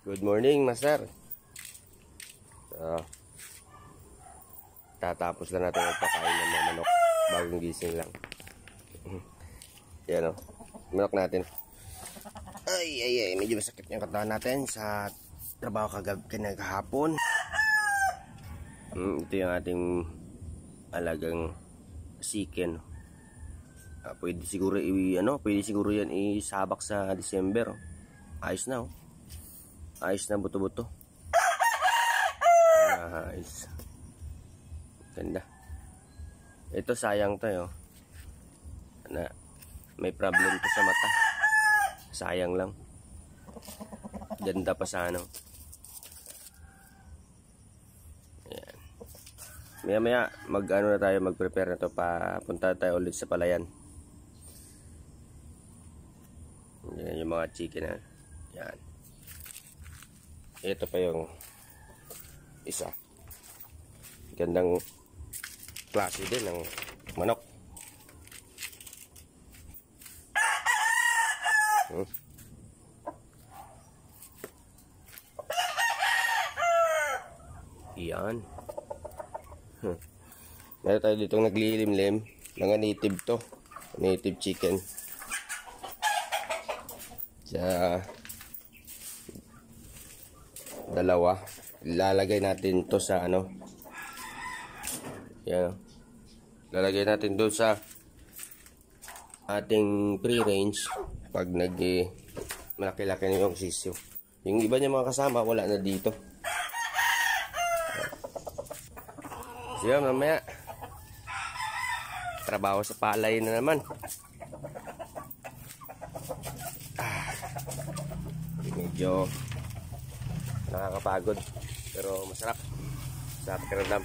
Good morning, Master. Tatapos lang natin magpakain ng mga manok. Bagong gising lang. Yan o. Manok natin. Ay. Medyo masakit yung katawan natin sa trabaho kahapon. Ito yung ating alagang chicken. Pwede siguro yan isabak sa December. Ayos na oh. Ayos na buto-buto. Ayos. Ganda. Ito sayang to yo. May problem to sa mata. Sayang lang. Ganda pa sa ano. Ayan. Maya na tayo, mag-prepare na to, papunta tayo ulit sa palayan. Yan yung mga chicken na. Yan. Ito pa yung isa. Gandang klase din ng manok. Yan. Meron tayo ditong naglilimlim. Mga native to. Native chicken. Sa dalawa. Lalagay natin to sa ano. Yan. Lalagay natin doon sa ating pre-range pag malaki-laki na yung sisiw. Yung iba niya mga kasama wala na dito. So yun, mamaya trabaho sa palay na naman. Medyo nakakapagod pero masarap sa pakiramdam.